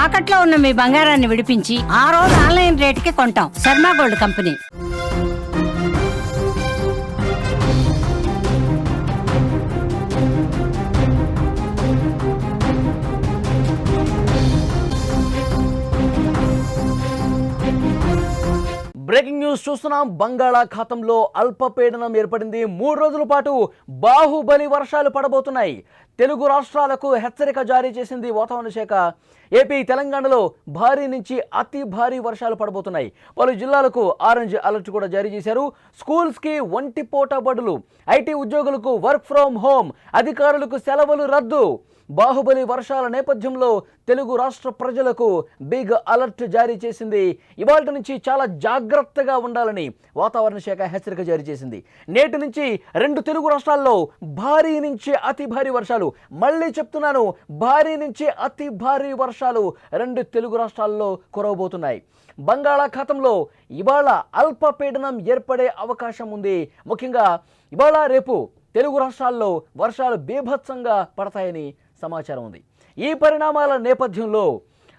తాకట్లో ఉన్న మీ బంగారాన్ని విడిపించి ఆ రోజు ఆన్లైన్ రేటుకి కొంటాం. Sharma gold company. Breaking news చూస్తున్నాం. బంగాళాఖాతంలో అల్పపీడనం ఏర్పడింది. 3 రోజుల పాటు బాహుబలి వర్షాలు పడబోతున్నాయి. తెలుగు రాష్ట్రాలకు హెచ్చరిక జారీ చేసింది వాతావరణ శాఖ. ఏపీ, తెలంగాణలో భారీ నుంచి అతి భారీ వర్షాలు పడబోతున్నాయి. పలు జిల్లాలకు ఆరెంజ్ అలర్ట్ కూడా జారీ చేశారు. స్కూల్స్కి ఒంటిపూట బడులు, ఐటీ ఉద్యోగులకు వర్క్ ఫ్రం హోమ్, అధికారులకు సెలవులు రద్దు. బాహుబలి వర్షాల నేపథ్యంలో తెలుగు రాష్ట్ర ప్రజలకు బిగ్ అలర్ట్ జారీ చేసింది. ఇవాళ నుంచి చాలా జాగ్రత్తగా ఉండాలని వాతావరణ శాఖ హెచ్చరిక జారీ చేసింది. నేటి నుంచి 2 తెలుగు రాష్ట్రాల్లో భారీ నుంచి అతి భారీ వర్షాలు, మళ్ళీ చెప్తున్నాను, భారీ నుంచి అతి భారీ వర్షాలు 2 తెలుగు రాష్ట్రాల్లో కురవబోతున్నాయి. బంగాళాఖాతంలో ఇవాళ అల్పపీడనం ఏర్పడే అవకాశం ఉంది. ముఖ్యంగా ఇవాళ రేపు తెలుగు రాష్ట్రాల్లో వర్షాలు బీభత్సంగా పడతాయని సమాచారం ఉంది. ఈ పరిణామాల నేపథ్యంలో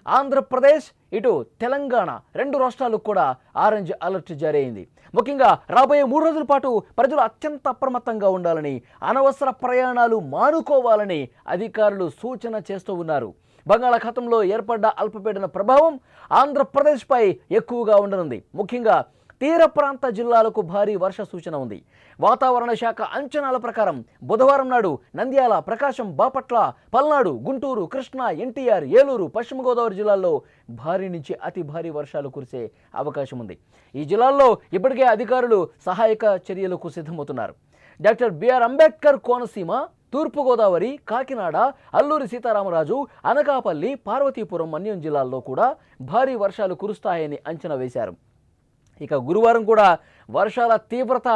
ఆంధ్రప్రదేశ్, ఇటు తెలంగాణ 2 రాష్ట్రాలకు కూడా ఆరెంజ్ అలర్ట్ జారీ అయింది. ముఖ్యంగా రాబోయే 3 రోజుల పాటు ప్రజలు అత్యంత అప్రమత్తంగా ఉండాలని, అనవసర ప్రయాణాలు మానుకోవాలని అధికారులు సూచన చేస్తూ ఉన్నారు. బంగాళాఖాతంలో ఏర్పడ్డ అల్పపీడన ప్రభావం ఆంధ్రప్రదేశ్పై ఎక్కువగా ఉండనుంది. ముఖ్యంగా తీర ప్రాంత జిల్లాలకు భారీ వర్ష సూచన ఉంది. వాతావరణ శాఖ అంచనాల ప్రకారం బుధవారం నాడు నంద్యాల, ప్రకాశం, బాపట్ల, పల్నాడు, గుంటూరు, కృష్ణా, ఎన్టీఆర్, ఏలూరు, పశ్చిమ గోదావరి జిల్లాల్లో భారీ నుంచి అతి భారీ వర్షాలు కురిసే అవకాశం ఉంది. ఈ జిల్లాల్లో ఇప్పటికే అధికారులు సహాయక చర్యలకు సిద్ధమవుతున్నారు. డాక్టర్ బిఆర్ అంబేద్కర్ కోనసీమ, తూర్పుగోదావరి, కాకినాడ, అల్లూరి సీతారామరాజు, అనకాపల్లి, పార్వతీపురం, మన్యం జిల్లాల్లో కూడా భారీ వర్షాలు కురుస్తాయని అంచనా వేశారు. ఇక గురువారం కూడా వర్షాల తీవ్రత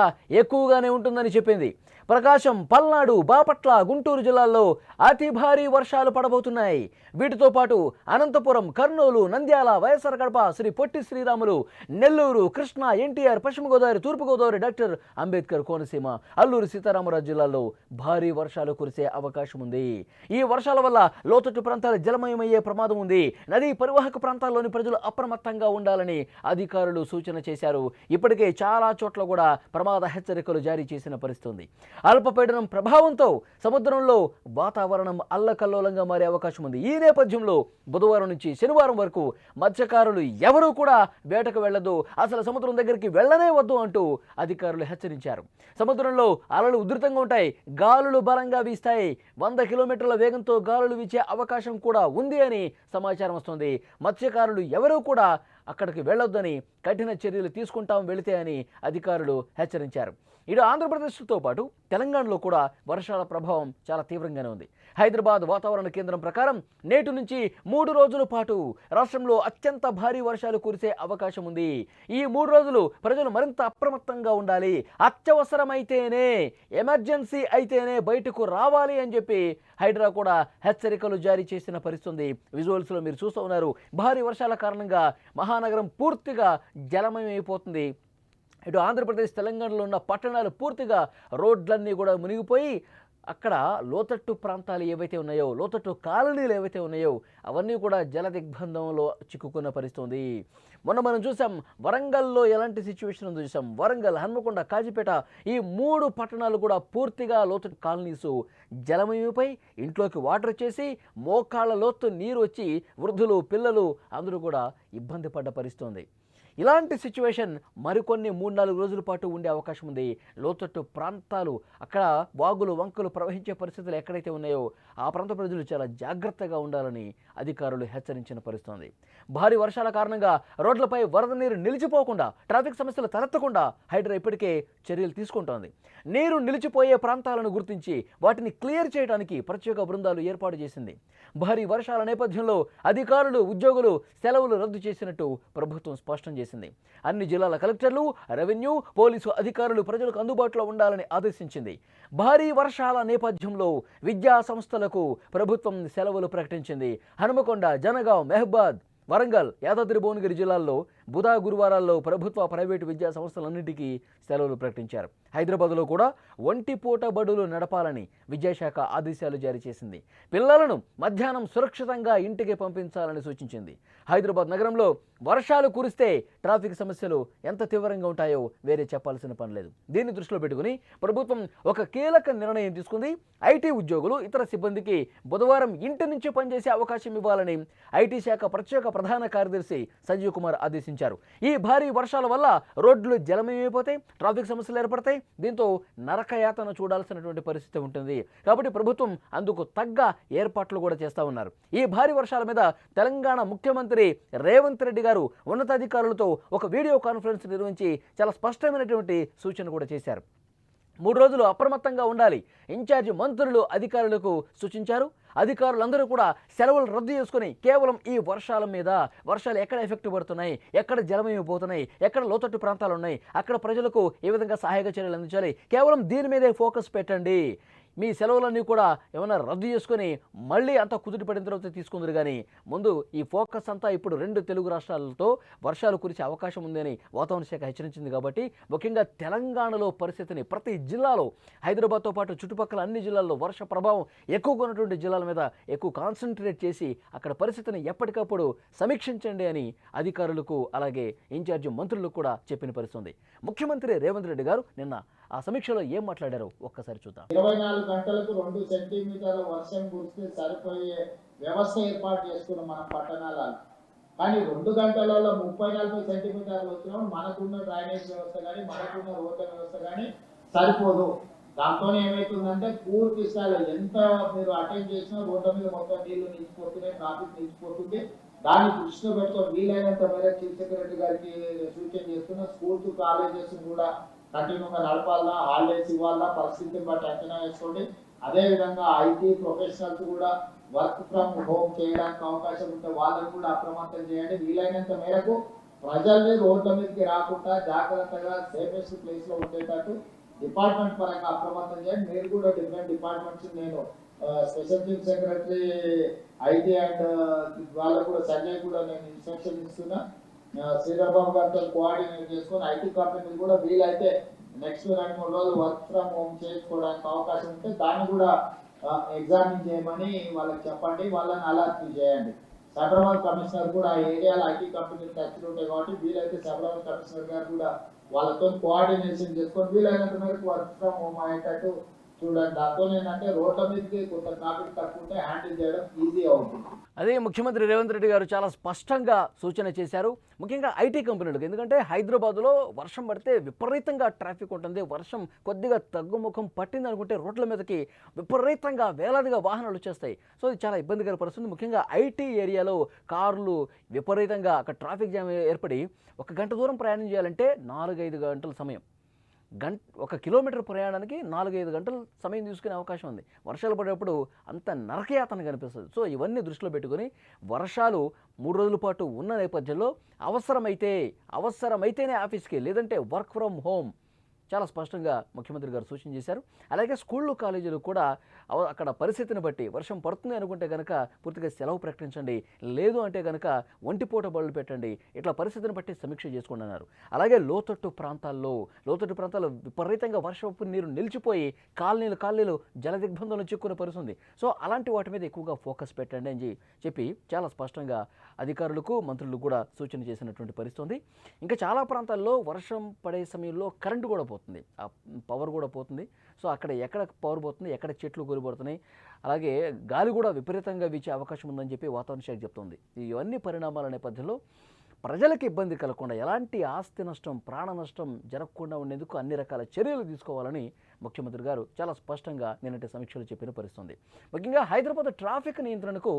ఎక్కువగానే ఉంటుందని చెప్పింది. ప్రకాశం, పల్నాడు, బాపట్ల, గుంటూరు జిల్లాల్లో అతి భారీ వర్షాలు పడబోతున్నాయి. వీటితో పాటు అనంతపురం, కర్నూలు, నంద్యాల, వైఎస్ఆర్ కడప, శ్రీ పొట్టి శ్రీరాములు, నెల్లూరు, కృష్ణా, ఎన్టీఆర్, పశ్చిమ గోదావరి, తూర్పుగోదావరి, డాక్టర్ అంబేద్కర్ కోనసీమ, అల్లూరి సీతారామరాజు జిల్లాల్లో భారీ వర్షాలు కురిసే అవకాశం ఉంది. ఈ వర్షాల వల్ల లోతట్టు ప్రాంతాలు జలమయమయ్యే ప్రమాదం ఉంది. నదీ పరివాహక ప్రాంతాల్లోని ప్రజలు అప్రమత్తంగా ఉండాలని అధికారులు సూచన చేశారు. ఇప్పటికే చాలా చోట్ల కూడా ప్రమాద హెచ్చరికలు జారీ చేసిన పరిస్థితి ఉంది. అల్పపీడనం ప్రభావంతో సముద్రంలో వాతావరణం అల్లకల్లోలంగా మారే అవకాశం ఉంది. ఈ నేపథ్యంలో బుధవారం నుంచి శనివారం వరకు మత్స్యకారులు ఎవరూ కూడా వేటకు వెళ్లదు, అసలు సముద్రం దగ్గరికి వెళ్ళనే వద్దు అంటూ అధికారులు హెచ్చరించారు. సముద్రంలో అలలు ఉధృతంగా ఉంటాయి, గాలులు బలంగా వీస్తాయి. 100 కిలోమీటర్ల వేగంతో గాలులు వీచే అవకాశం కూడా ఉంది అని సమాచారం వస్తుంది. మత్స్యకారులు ఎవరూ కూడా అక్కడికి వెళ్ళొద్దని, కఠిన చర్యలు తీసుకుంటాం వెళితే అని అధికారులు హెచ్చరించారు. ఇటు ఆంధ్రప్రదేశ్తో పాటు తెలంగాణలో కూడా వర్షాల ప్రభావం చాలా తీవ్రంగానే ఉంది. హైదరాబాద్ వాతావరణ కేంద్రం ప్రకారం నేటి నుంచి 3 రోజుల పాటు రాష్ట్రంలో అత్యంత భారీ వర్షాలు కురిసే అవకాశం ఉంది. ఈ 3 రోజులు ప్రజలు మరింత అప్రమత్తంగా ఉండాలి. అత్యవసరమైతేనే, ఎమర్జెన్సీ అయితేనే బయటకు రావాలి అని చెప్పి హైడ్రా కూడా హెచ్చరికలు జారీ చేసిన పరిస్థితి. విజువల్స్లో మీరు చూస్తూ ఉన్నారు. భారీ వర్షాల కారణంగా మహానగరం పూర్తిగా జలమయమైపోతుంది. ఇటు ఆంధ్రప్రదేశ్, తెలంగాణలో ఉన్న పట్టణాలు పూర్తిగా రోడ్లన్నీ కూడా మునిగిపోయి అక్కడ లోతట్టు ప్రాంతాలు ఏవైతే ఉన్నాయో, లోతట్టు కాలనీలు ఏవైతే ఉన్నాయో అవన్నీ కూడా జల దిగ్బంధంలో చిక్కుకున్న పరిస్థితి. మొన్న మనం చూసాం వరంగల్లో ఎలాంటి సిచ్యువేషన్ ఉందో చూసాం. వరంగల్, హన్మకొండ, కాజీపేట ఈ 3 పట్టణాలు కూడా పూర్తిగా లోతట్టు కాలనీస్ జలమయమై ఇంట్లోకి వాటర్ వచ్చేసి మోకాళ్ళ లోతు నీరు వచ్చి వృద్ధులు, పిల్లలు అందరూ కూడా ఇబ్బంది పడ్డ పరిస్థితి. ఇలాంటి సిచ్యువేషన్ మరికొన్ని 3-4 రోజుల పాటు ఉండే అవకాశం ఉంది. లోతట్టు ప్రాంతాలు, అక్కడ వాగులు, వంకలు ప్రవహించే పరిస్థితులు ఎక్కడైతే ఉన్నాయో ఆ ప్రాంత ప్రజలు చాలా జాగ్రత్తగా ఉండాలని అధికారులు హెచ్చరించిన పరిస్థితి. భారీ వర్షాల కారణంగా రోడ్లపై వరద నీరు నిలిచిపోకుండా, ట్రాఫిక్ సమస్యలు తలెత్తకుండా హైడ్రా ఇప్పటికే చర్యలు తీసుకుంటోంది. నీరు నిలిచిపోయే ప్రాంతాలను గుర్తించి వాటిని క్లియర్ చేయడానికి ప్రత్యేక బృందాలు ఏర్పాటు చేసింది. భారీ వర్షాల నేపథ్యంలో అధికారులు, ఉద్యోగులు సెలవులు రద్దు చేసినట్టు ప్రభుత్వం స్పష్టం చేసింది. అన్ని జిల్లాల కలెక్టర్లు, రెవెన్యూ, పోలీసు అధికారులు ప్రజలకు అందుబాటులో ఉండాలని ఆదేశించింది. భారీ వర్షాల నేపథ్యంలో విద్యా సంస్థలకు ప్రభుత్వం సెలవులు ప్రకటించింది. హనుమకొండ, జనగాం, మెహబాద్, వరంగల్, యాదాద్రి భువనగిరి జిల్లాల్లో బుధ గురువారాల్లో ప్రభుత్వ ప్రైవేటు విద్యా సంస్థలన్నింటికీ సెలవులు ప్రకటించారు. హైదరాబాద్లో కూడా ఒంటిపూట బడులు నడపాలని విద్యాశాఖ ఆదేశాలు జారీ చేసింది. పిల్లలను మధ్యాహ్నం సురక్షితంగా ఇంటికి పంపించాలని సూచించింది. హైదరాబాద్ నగరంలో వర్షాలు కురిస్తే ట్రాఫిక్ సమస్యలు ఎంత తీవ్రంగా ఉంటాయో వేరే చెప్పాల్సిన పని లేదు. దీన్ని దృష్టిలో పెట్టుకుని ప్రభుత్వం ఒక కీలక నిర్ణయం తీసుకుంది. ఐటీ ఉద్యోగులు ఇతర సిబ్బందికి బుధవారం ఇంటి నుంచి పనిచేసే అవకాశం ఇవ్వాలని ఐటీ శాఖ ప్రత్యేక ప్రధాన కార్యదర్శి సంజీవ్ కుమార్ ఆదేశించారు. ఈ భారీ వర్షాల వల్ల రోడ్లు జలమయమైపోతాయి, ట్రాఫిక్ సమస్యలు ఏర్పడతాయి. దీంతో నరకయాతన చూడాల్సినటువంటి పరిస్థితి ఉంటుంది. కాబట్టి ప్రభుత్వం అందుకు తగ్గ ఏర్పాట్లు కూడా చేస్తూ ఉన్నారు. ఈ భారీ వర్షాల మీద తెలంగాణ ముఖ్యమంత్రి రేవంత్ రెడ్డి గారు ఉన్నతాధికారులతో ఒక వీడియో కాన్ఫరెన్స్ నిర్వహించి చాలా స్పష్టమైనటువంటి సూచన కూడా చేశారు. 3 రోజులు అప్రమత్తంగా ఉండాలి ఇన్ఛార్జి మంత్రులు అధికారులకు సూచించారు. అధికారులందరూ కూడా సెలవులు రద్దు చేసుకుని కేవలం ఈ వర్షాల మీద, వర్షాలు ఎక్కడ ఎఫెక్ట్ పడుతున్నాయి, ఎక్కడ జలమయమైపోతున్నాయి, ఎక్కడ లోతట్టు ప్రాంతాలు ఉన్నాయి, అక్కడ ప్రజలకు ఏ విధంగా సహాయక చర్యలు అందించాలి, కేవలం దీని మీదే ఫోకస్ పెట్టండి. మీ సెలవులన్నీ కూడా ఏమైనా రద్దు చేసుకొని మళ్ళీ అంతా కుదుటి పడిన తర్వాత తీసుకుందరు. కానీ ముందు ఈ ఫోకస్ అంతా ఇప్పుడు 2 తెలుగు రాష్ట్రాలతో వర్షాలు కురిసే అవకాశం ఉందని వాతావరణ శాఖ హెచ్చరించింది. కాబట్టి ముఖ్యంగా తెలంగాణలో పరిస్థితిని ప్రతి జిల్లాలో, హైదరాబాద్తో పాటు చుట్టుపక్కల అన్ని జిల్లాల్లో వర్ష ప్రభావం ఎక్కువగా ఉన్నటువంటి జిల్లాల మీద ఎక్కువ కాన్సన్ట్రేట్ చేసి అక్కడ పరిస్థితిని ఎప్పటికప్పుడు సమీక్షించండి అని అధికారులకు అలాగే ఇన్ఛార్జి మంత్రులకు కూడా చెప్పిన పరిస్థితుంది. ముఖ్యమంత్రి రేవంత్ రెడ్డి గారు నిన్న ఆ సమీక్షలో ఏం మాట్లాడారో ఒక్కసారి చూద్దాం. 24 గంటలకు 2 సెంటీమీటర్ల వర్షం కురిస్తే సరిపోయే వ్యవస్థ ఏర్పాటు చేసుకున్నాం మనం పట్టణాలలో. కానీ 2 గంటలలో 30-40 సెంటీమీటర్లు వచ్చినా మనకున్న డ్రైనేజ్ వ్యవస్థ కానీ మనకున్న రోడ్ల వ్యవస్థ కానీ సరిపోదు. దాంతో ఏమవుతుందంటే పూర్తి స్థాయిలో ఎంత మీరు అటెండ్ చేసినా రోడ్ల మీద మొత్తం నీళ్లు నిలిచిపోతున్నాయి, ట్రాఫిక్ నిలిచిపోతుంది. దాన్ని దృష్టిలో పెట్టుకొని వీలైనంత మేరకు చీఫ్ సెక్రటరీ గారికి సూచన చేస్తున్న స్కూల్స్ కాలేజెస్ కూడా కంటిన్యూగా నడపాలన్నా, హాలిడేస్ ఇవ్వాలన్నా పరిస్థితిని బట్టి అంచనా వేసుకోండి. అదేవిధంగా ఐటీ ప్రొఫెషనల్స్ కూడా వర్క్ ఫ్రమ్ హోమ్ చేయడానికి అవకాశం ఉంటే వాళ్ళని కూడా అప్రమత్తం చేయండి. వీలైనంత మేరకు ప్రజల్ని రోడ్ల మీదకి రాకుండా జాగ్రత్తగా సేఫెస్ట్ ప్లేస్ లో ఉండేటట్టు డిపార్ట్మెంట్ పరంగా అప్రమత్తం చేయండి. మీరు కూడా డిఫరెంట్ డిపార్ట్మెంట్స్, నేను special chief secretary IT and వాళ్ళకు కూడా సంజయ్ కూడా నేను ఇన్స్ట్రక్షన్ ఇస్తున్నా. శ్రీధర్ బాబు గారితో కోఆర్డినేట్ చేసుకొని ఐటీ కంపెనీలు కూడా వీలైతే నెక్స్ట్ 2-3 రోజులు వర్క్ ఫ్రమ్ హోమ్ చేసుకోవడానికి అవకాశం ఉంటే దాన్ని కూడా ఎగ్జామిన్ చేయమని వాళ్ళకి చెప్పండి, వాళ్ళని అలర్ట్ చేయండి. సైబరాబాద్ కమిషనర్ కూడా ఆ ఏరియాలో ఐటీ కంపెనీలు టచ్లు ఉంటాయి కాబట్టి వీలైతే సైబరాబాద్ కమిషనర్ గారు కూడా వాళ్ళతో కోఆర్డినేషన్ చేసుకొని వీలైనంత మేరకు వర్క్ ఫ్రమ్ హోమ్ అయ్యేటట్టు చూడండి. దాంతో ఏంటంటే రోడ్ల మీదకి కొంత ట్రాఫిక్ తక్కువ ఉంటే హ్యాండిల్ చేయడం ఈజీ అవుతుంది. అదే ముఖ్యమంత్రి రేవంత్ రెడ్డి గారు చాలా స్పష్టంగా సూచన చేశారు, ముఖ్యంగా ఐటీ కంపెనీలకు. ఎందుకంటే హైదరాబాద్లో వర్షం పడితే విపరీతంగా ట్రాఫిక్ ఉంటుంది. వర్షం కొద్దిగా తగ్గుముఖం పట్టింది అనుకుంటే రోడ్ల మీదకి విపరీతంగా వేలాదిగా వాహనాలు వచ్చేస్తాయి. సో ఇది చాలా ఇబ్బందికర పరిస్థితి. ముఖ్యంగా ఐటీ ఏరియాలో కార్లు విపరీతంగా అక్కడ ట్రాఫిక్ జామ్ ఏర్పడి 1 గంట దూరం ప్రయాణం చేయాలంటే 4-5 గంటల సమయం. 1 కిలోమీటర్ ప్రయాణానికి 4-5 గంటలు సమయం తీసుకునే అవకాశం ఉంది. వర్షాలు పడేటప్పుడు అంత నరకయాతన కనిపిస్తుంది. సో ఇవన్నీ దృష్టిలో పెట్టుకుని వర్షాలు 3 రోజుల పాటు ఉన్న నేపథ్యంలో అవసరమైతేనే ఆఫీస్కి, లేదంటే వర్క్ ఫ్రమ్ హోమ్ చాలా స్పష్టంగా ముఖ్యమంత్రి గారు సూచన చేశారు. అలాగే స్కూళ్ళు కాలేజీలు కూడా అక్కడ పరిస్థితిని బట్టి వర్షం పడుతుంది అనుకుంటే కనుక పూర్తిగా సెలవు ప్రకటించండి, లేదు అంటే కనుక ఒంటిపూట బడులు పెట్టండి. ఇట్లా పరిస్థితిని బట్టి సమీక్ష చేసుకోండి అన్నారు. అలాగే లోతట్టు ప్రాంతాల్లో విపరీతంగా వర్షపు నీరు నిలిచిపోయి కాలనీలు జల దిగ్బంధంలో చిక్కునే పరిస్థితుంది. సో అలాంటి వాటి మీద ఎక్కువగా ఫోకస్ పెట్టండి అని చెప్పి చాలా స్పష్టంగా అధికారులకు మంత్రులకు కూడా సూచన చేసినటువంటి పరిస్థితి ఉంది. ఇంకా చాలా ప్రాంతాల్లో వర్షం పడే సమయంలో కరెంటు కూడా పోతుంది, ఆ పవర్ కూడా పోతుంది. సో అక్కడ ఎక్కడ పవర్ పోతుంది, ఎక్కడ చెట్లు కూలిపోతున్నాయి, అలాగే గాలి కూడా విపరీతంగా వీచే అవకాశం ఉందని చెప్పి వాతావరణ శాఖ చెప్తుంది. ఇవన్నీ పరిణామాల నేపథ్యంలో ప్రజలకు ఇబ్బంది కలగకుండా, ఎలాంటి ఆస్తి నష్టం, ప్రాణ నష్టం జరగకుండా ఉండేందుకు అన్ని రకాల చర్యలు తీసుకోవాలని ముఖ్యమంత్రి గారు చాలా స్పష్టంగా నిన్నటి సమీక్షలు చెప్పిన పరిస్థితుంది. ముఖ్యంగా హైదరాబాద్ ట్రాఫిక్ నియంత్రణకు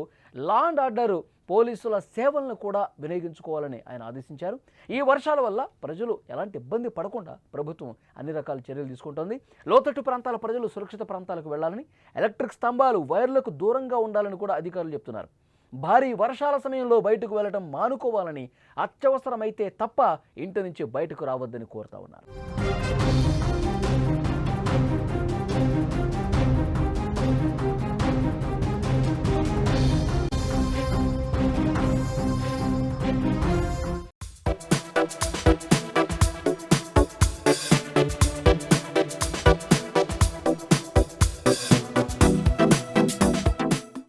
లా అండ్ ఆర్డర్ పోలీసుల సేవలను కూడా వినియోగించుకోవాలని ఆయన ఆదేశించారు. ఈ వర్షాల వల్ల ప్రజలు ఎలాంటి ఇబ్బంది పడకుండా ప్రభుత్వం అన్ని రకాల చర్యలు తీసుకుంటోంది. లోతట్టు ప్రాంతాల ప్రజలు సురక్షిత ప్రాంతాలకు వెళ్లాలని, ఎలక్ట్రిక్ స్తంభాలు, వైర్లకు దూరంగా ఉండాలని కూడా అధికారులు చెప్తున్నారు. భారీ వర్షాల సమయంలో బయటకు వెళ్లడం మానుకోవాలని, అత్యవసరమైతే తప్ప ఇంటి నుంచి బయటకు రావద్దని కోరుతా ఉన్నారు.